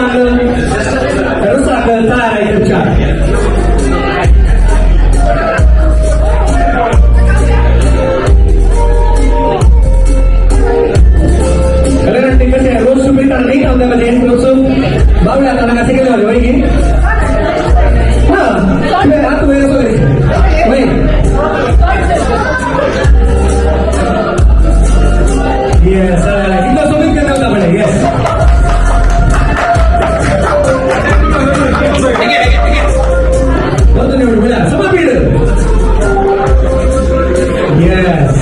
आणलं तर साखर तयार आहे तुमच्या. कलरंटी कसे रोज तुम्ही तर नाही खाऊ त्यामध्ये रोज बावल्या आता कसे केले वाले वैगी हा हात वगैरे वगैरे येस इथं सोबत केलं होतं आपण येस बघतो निवड बोला समपीड येस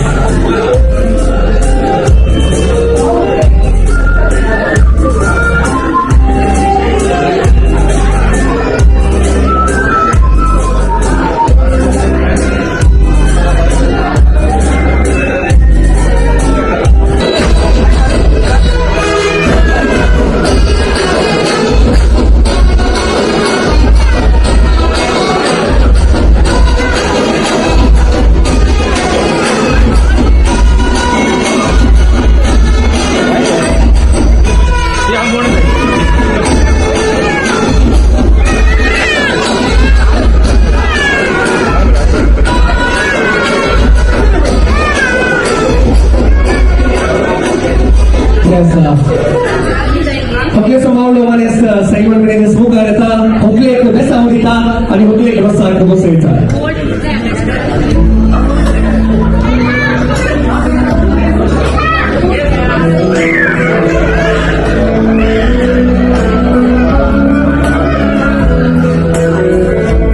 Hokle समावलो माने साइमन कडे स्मोक करता hokle एक बेस आवडीता आणि hokle एक बस सारखं बसायचा.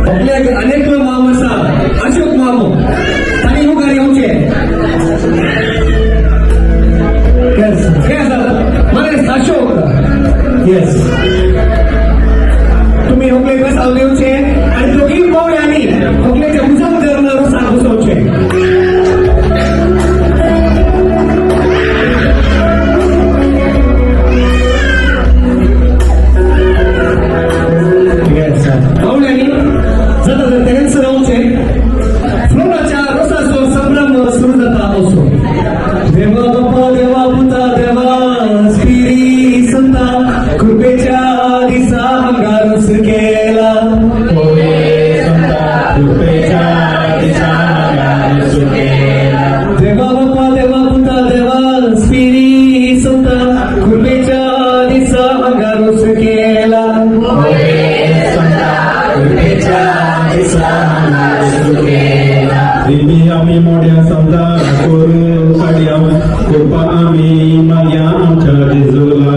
hokle अनेक मामो असा अशोक मामो आणि हो गाडी आमचे अशोक येस तुम्ही होकले बस आवलेवचे आणि दोघी पावले आणि होकलेचे उजम करणारो सांगूसोचे येस पावले आणि जाता जर तेच राहूचे फ्लोराच्या रसासो संभ्रम सुरू जाता असो देवा बाप्पा देवा पुता देवा कृपेच्या दिसा अंगारस केला कृपेच्या दिसा अंगारस केला देवा बाप्पा देवा पुता देवा स्पिरी संता कृपेच्या दिसा अंगारस केला कृपेच्या दिसा अंगारस केला देवी आम्ही मोठ्या समजा करू काढ्या कृपा आम्ही माग्या आमच्या दिसला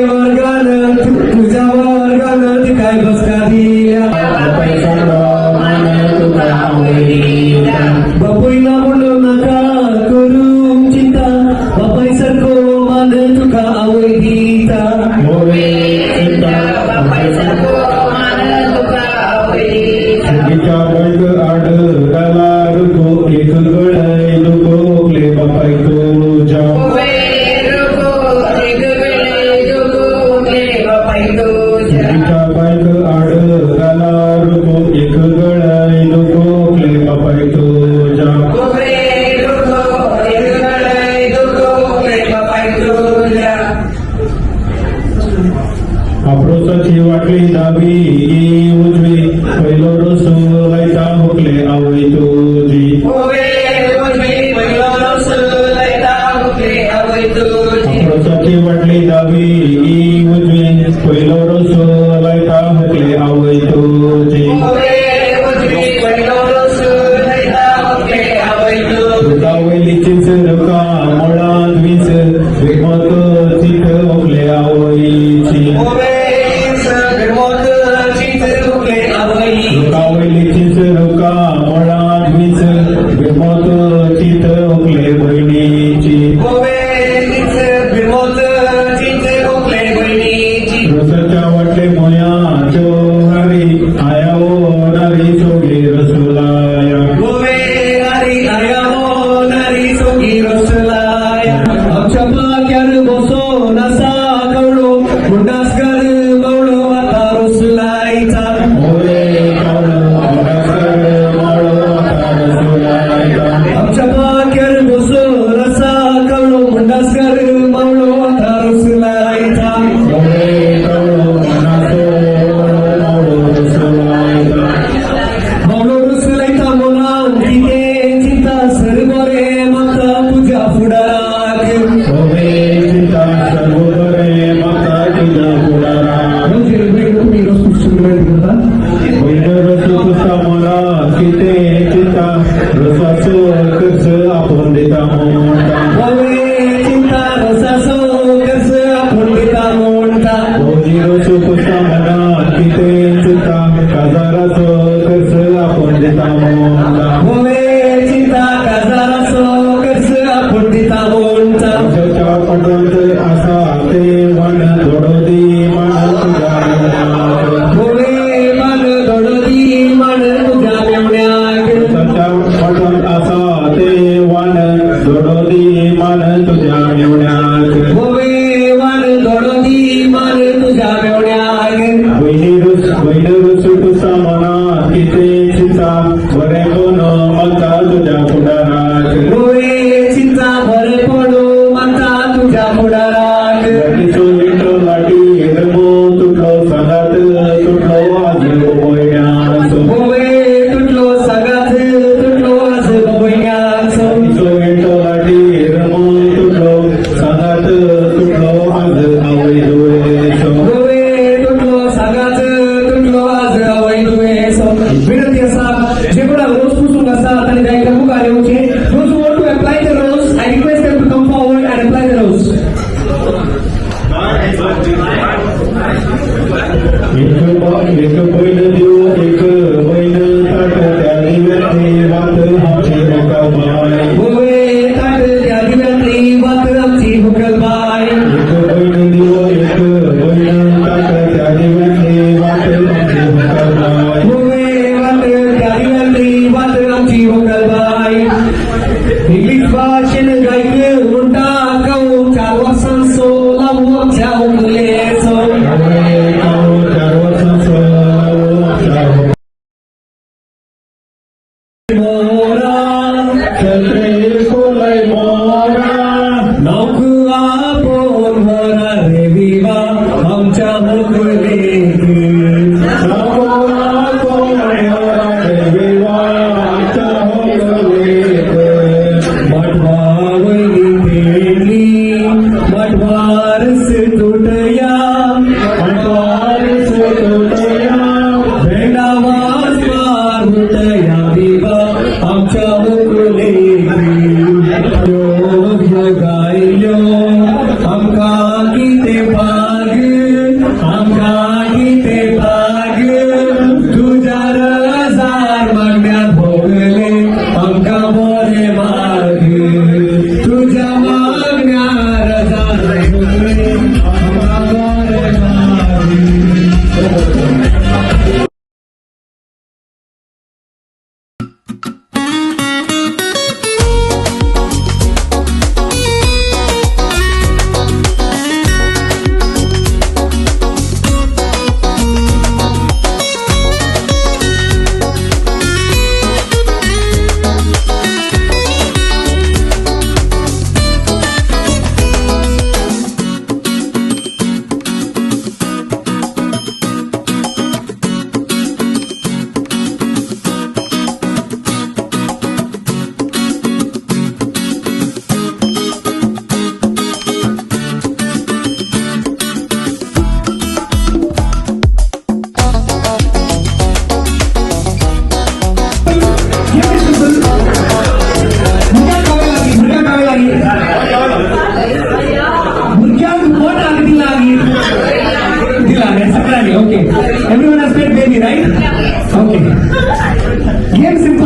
वर्गान तुझ्या वर्गान ती काय बसका तिच्या बायक आडला रुको एक गळाय लोकले बापाय तुझ्या तिच्या बायक आडला रुको एक गळाय लोकले बापाय तुझ्या अप्रोसाची वाटली दाबी उजवी पहिलो रसू लायता हुकले आवय तुझी अप्रोसाची वाटली दाबी उजवी पहिलो रसू लायता हुकले आवय तुझी रुकावली चिंच रुका मुळात वीस विमत चित हुकले आवयची रुकावली चिंच रुका मुळात वीस विमत चित हुकले बहिणीची रसाच्या वाटले मोया चोहारी आया ओ नारी सोगे रसुलाया आमच्या पाक्यार बसो नसा कवळो मुंडासकर मवळो आता रुसलायचा ओरे कावळो मुंडासकर माळो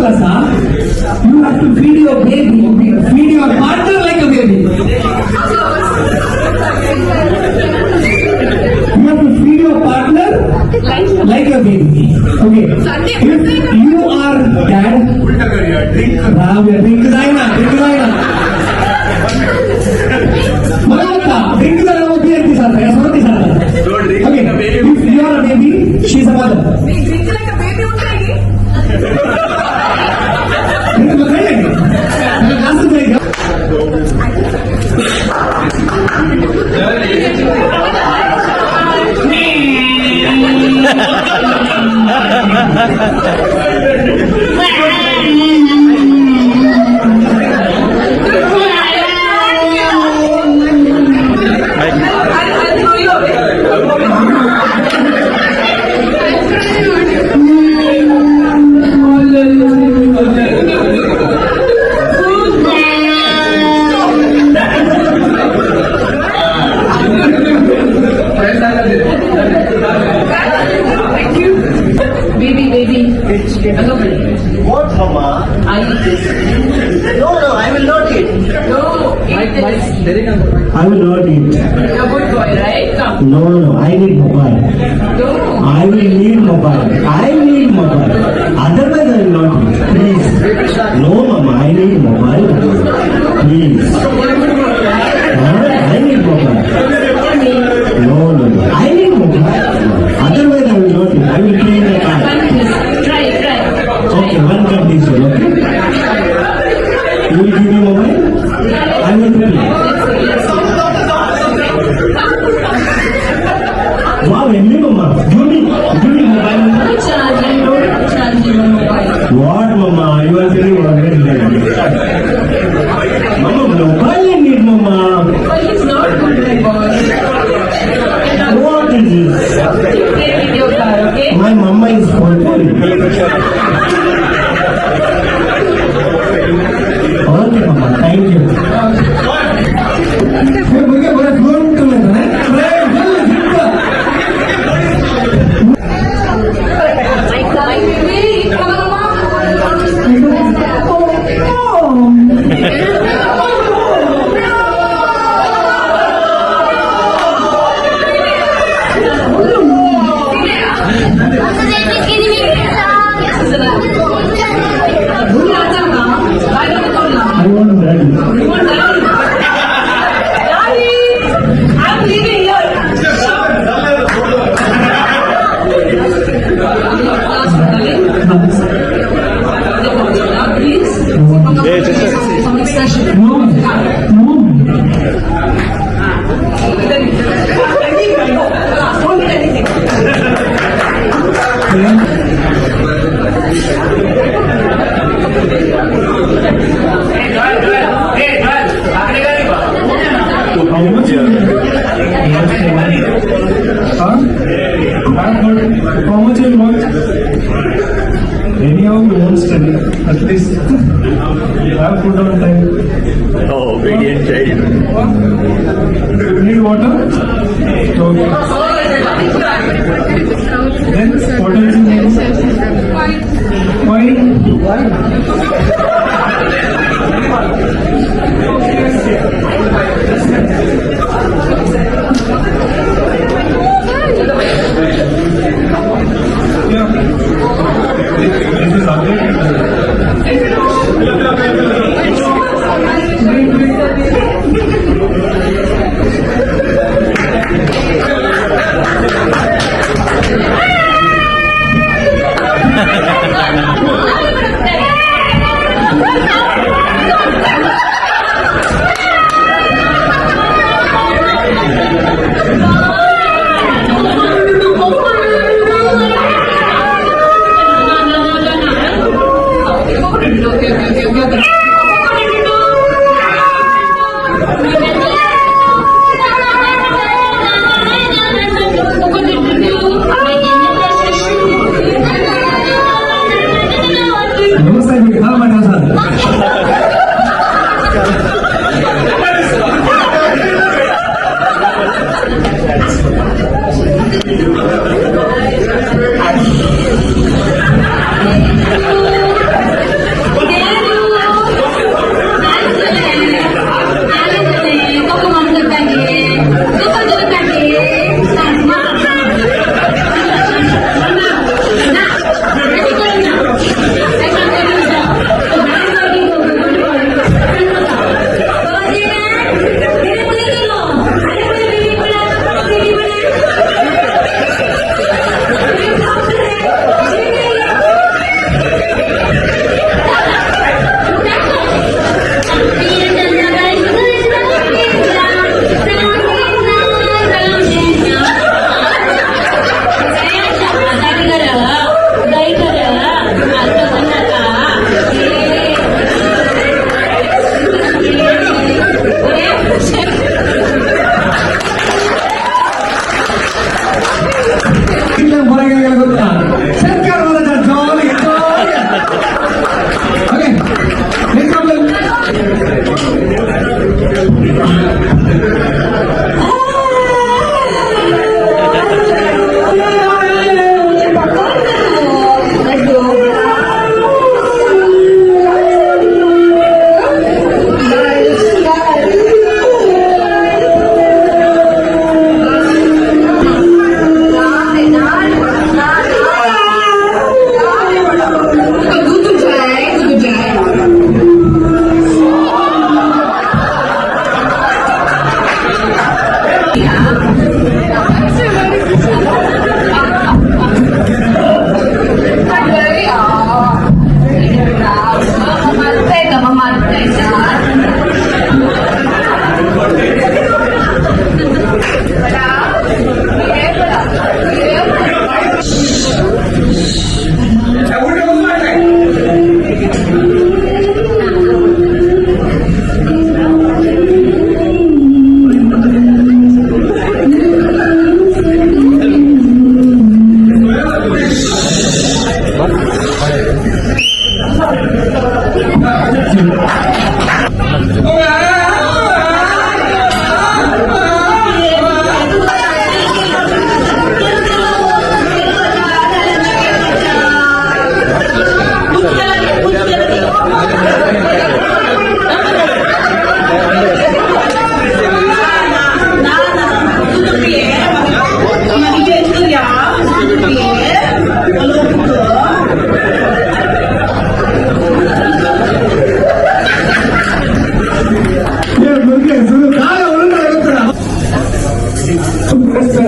असा, you have to feed your baby, feed your partner like a baby. You have to feed your partner like a baby. Okay. If you are dad, drink जायना. मला वाटतं ड्रिंक जरा मोठी आहे ती सारखं या समोर ती सारखं. Okay. If you are a baby, she is a mother. Drink बघायला नाही. जास्त नाही का? What, Mama? I eat this. No, I will not eat. No, eat this. I will not eat. You're a good boy, right? Come. No, I need mobile. No. I will need mobile. Otherwise, I will not eat. Please. No, Mama, I need mobile. Please. I need mobile. No. I need mobile. Otherwise, I will not eat. I will clean the car. Try. Okay, one condition, okay? You will give me mobile? I will play. Wow, Emily Mama, give me mobile. Charge your mobile. What, Mama? You are telling already like Mama, mobile I need, Mama. But he's not good, my boy. What is this? You play with your car, okay? My mama is spoiled. Okay, Mama, thank you. हे बघा बरं दोन colour आहे. I want daddy. I'm leaving here. Please. Some expression. No. How much you Huh? How much you want? Anyhow, you won't study. At least have food on time. Oh, obedient child. You need water? Okay. Then, what else you need? Wine? This is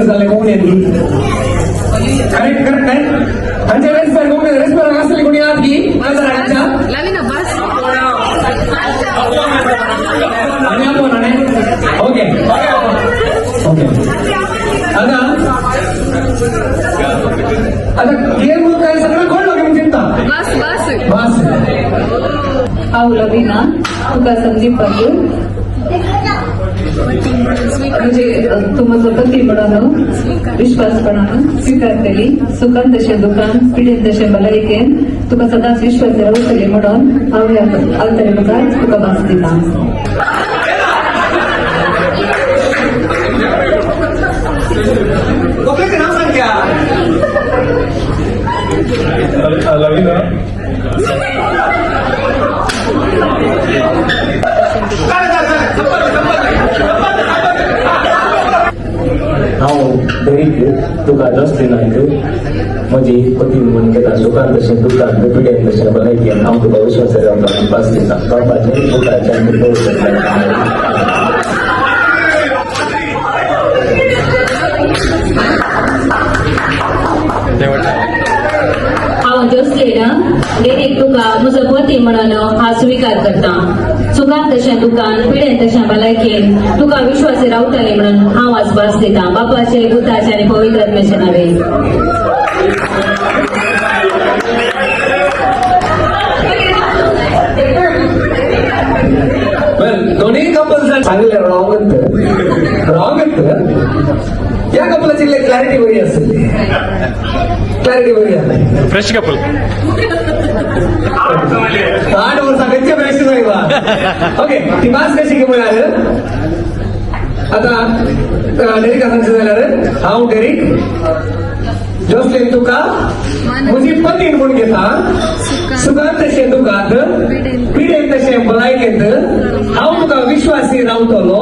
झाले कोण यांनी correct correct नाही म्हणजे respire असले कोणी आत की Lavina, bus. आणि आपण ओके ओके आता आता गेम काय सगळं कळलं की चिंता Bus, bus. बस हांव लविना तुका संदीप पाटील म्हणजे तू म्हजो पती म्हणून विश्वासपणान स्वीकारतली सुखान तशें दुखान पिडेन तशें भलायकेन तुका सदांच विश्वास रावतली म्हणून हांव ह्या अवतरे मुखार तुका भास दिता ओके नाव सांग क्या लविना हांव दरेक तुका जसलें नायक म्हजी पती म्हणून घेता सुखान तशें दुखान पिड्यान तशें भलायकेन हांव तुका विश्वास रावता भास दिता बापाचें दुखाचें आनी हांव जसलेन डेरेक तुका म्हजो पती म्हणून हांव स्वीकार करता सुखान तशें दुखान पिडेन तशें भलायकेन तुका विश्वास रावतले म्हणून हांव आज भास दिता बापाचे पुताचे आनी पवित्र आत्म्याचे नावे दोन्ही कपल्स सांगले रॉंग या कपलाची क्लॅरिटी बरी असेल क्लॅरिटी बरी आहे फ्रेश कपल 8 वर्षांचे बेस्ट नाही बा ओके ती बास कशी घेऊन आलं आता डेरिक असांचं झालं हांव डेरिक जसलेन तुका म्हजी पत्नी म्हणून घेता सुखान तशें दुखांत पिडेन तशें भलायकेंत हांव तुका विश्वासी रावतलो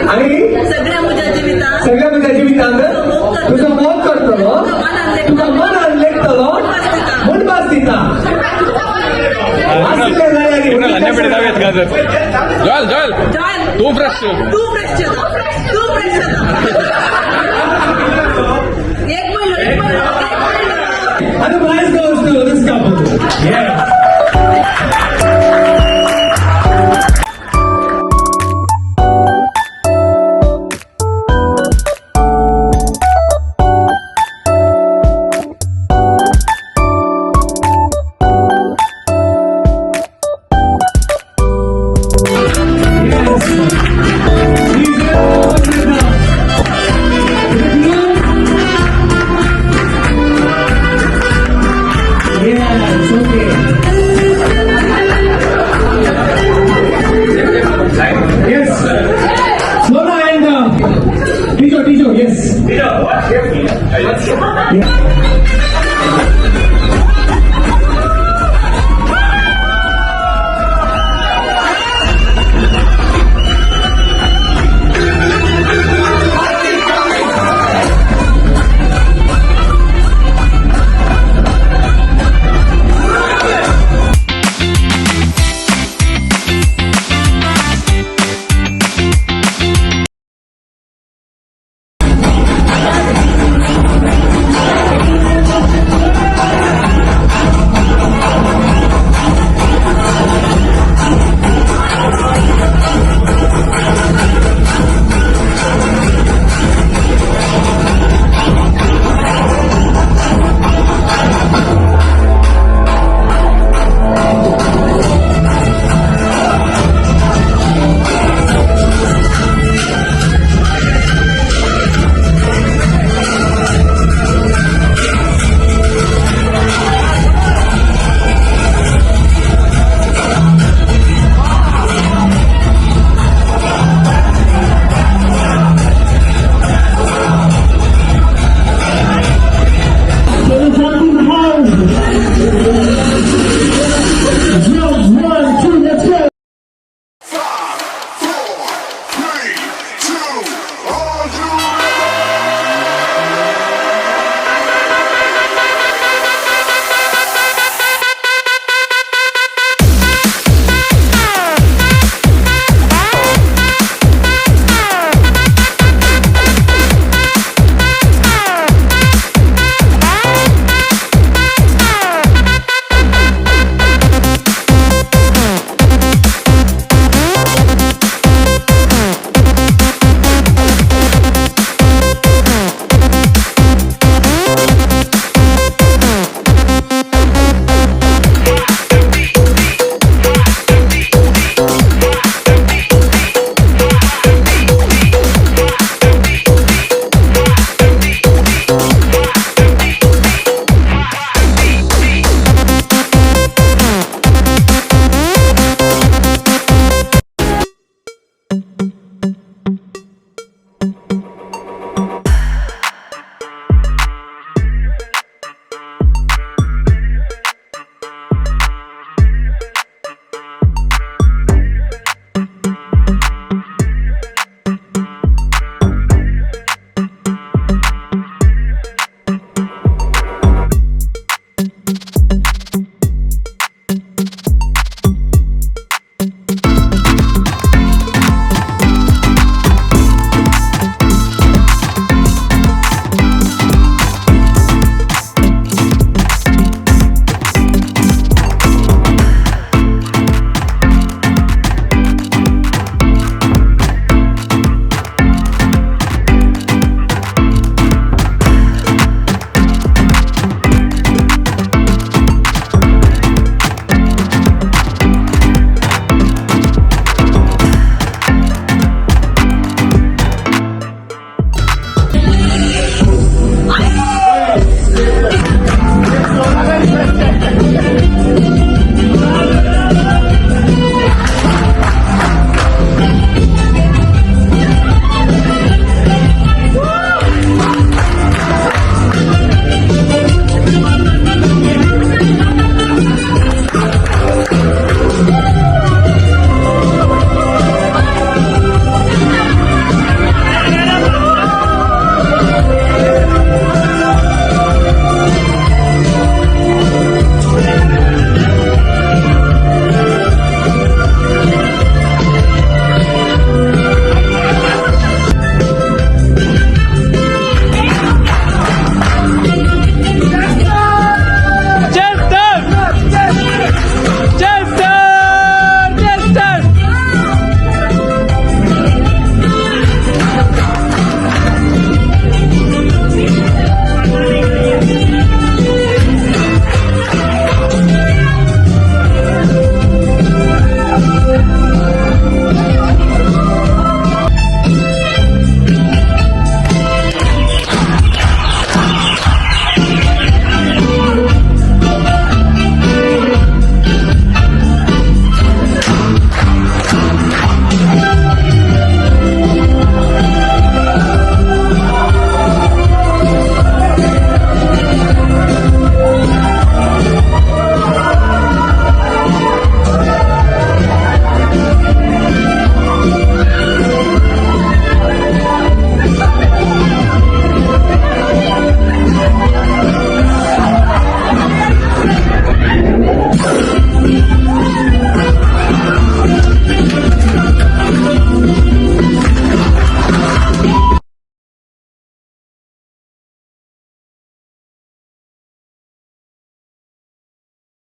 आणि सगळ्या म्हज्या जिवितांत तुजो मोग करतलो तुका मनान लेखतलो म्हूण भास दिता जोल तू fresh And the prize goes to this couple. Yeah.